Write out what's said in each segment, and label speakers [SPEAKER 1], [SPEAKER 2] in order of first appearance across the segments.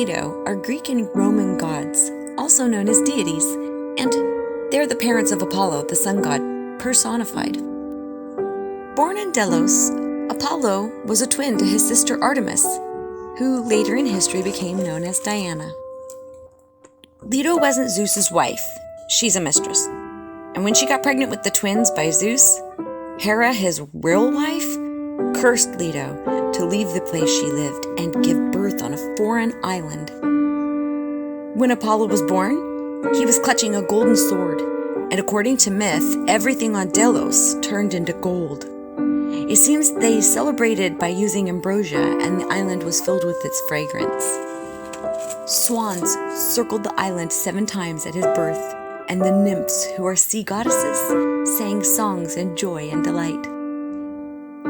[SPEAKER 1] Leto are Greek and Roman gods, also known as deities, and they're the parents of Apollo, the sun god, personified. Born in Delos, Apollo was a twin to his sister Artemis, who later in history became known as Diana. Leto wasn't Zeus's wife, she's a mistress. And when she got pregnant with the twins by Zeus, Hera, his real wife, cursed Leto to leave the place she lived and give birth on a foreign island. When Apollo was born, he was clutching a golden sword, and according to myth, everything on Delos turned into gold. It seems they celebrated by using ambrosia, and the island was filled with its fragrance. Swans circled the island 7 times at his birth, and the nymphs, who are sea goddesses, sang songs in joy and delight.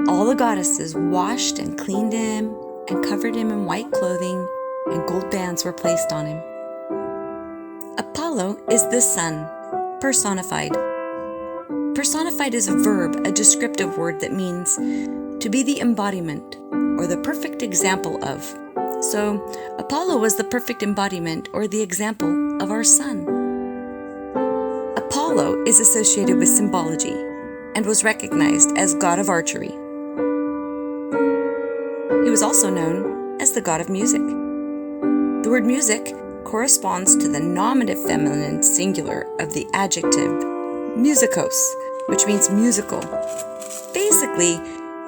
[SPEAKER 1] All the goddesses washed and cleaned him and covered him in white clothing, and gold bands were placed on him. Apollo is the sun, personified. Personified is a verb, a descriptive word that means to be the embodiment or the perfect example of. So, Apollo was the perfect embodiment or the example of our sun. Apollo is associated with symbology and was recognized as god of archery. He was also known as the god of music. The word music corresponds to the nominative feminine singular of the adjective musicos, which means musical. Basically,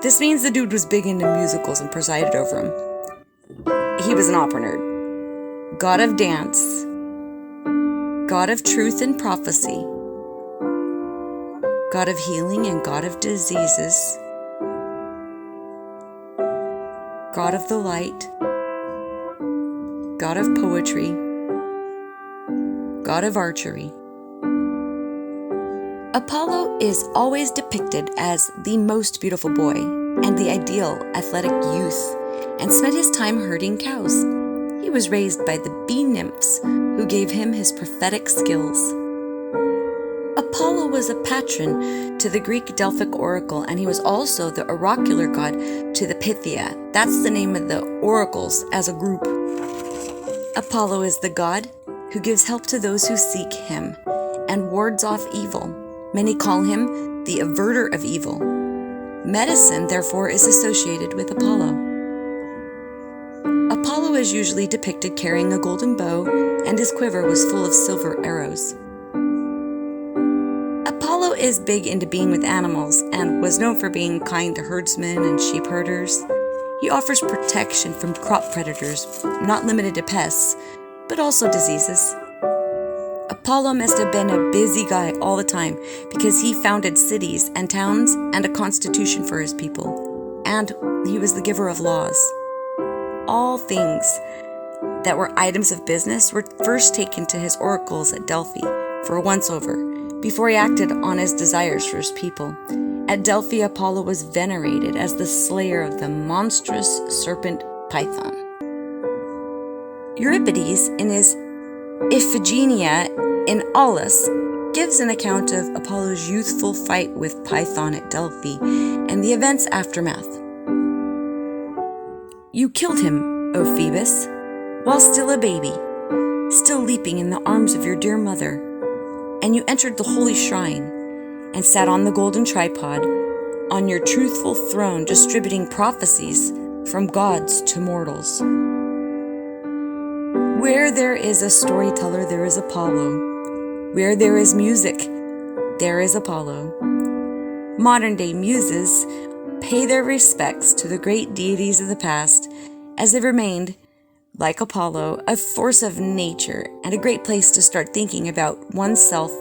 [SPEAKER 1] this means the dude was big into musicals and presided over them. He was an opera nerd, god of dance, god of truth and prophecy, god of healing and god of diseases, god of the light, god of poetry, god of archery. Apollo is always depicted as the most beautiful boy and the ideal athletic youth, and spent his time herding cows. He was raised by the bee nymphs, who gave him his prophetic skills. Apollo was a patron to the Greek Delphic oracle, and he was also the oracular god to the Pythia. That's the name of the oracles as a group. Apollo is the god who gives help to those who seek him and wards off evil. Many call him the averter of evil. Medicine, therefore, is associated with Apollo. Apollo is usually depicted carrying a golden bow, and his quiver was full of silver arrows. Apollo is big into being with animals and was known for being kind to herdsmen and sheep herders. He offers protection from crop predators, not limited to pests, but also diseases. Apollo must have been a busy guy all the time because he founded cities and towns and a constitution for his people, and he was the giver of laws. All things that were items of business were first taken to his oracles at Delphi for a once-over before he acted on his desires for his people. At Delphi, Apollo was venerated as the slayer of the monstrous serpent Python. Euripides, in his Iphigenia in Aulis, gives an account of Apollo's youthful fight with Python at Delphi and the event's aftermath. You killed him, O Phoebus, while still a baby, still leaping in the arms of your dear mother, and you entered the holy shrine and sat on the golden tripod on your truthful throne, distributing prophecies from gods to mortals. Where there is a storyteller, there is Apollo. Where there is music, there is Apollo. Modern-day muses pay their respects to the great deities of the past, as they remained, like Apollo, a force of nature and a great place to start thinking about oneself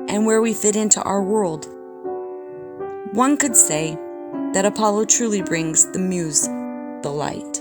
[SPEAKER 1] and where we fit into our world. One could say that Apollo truly brings the muse the light.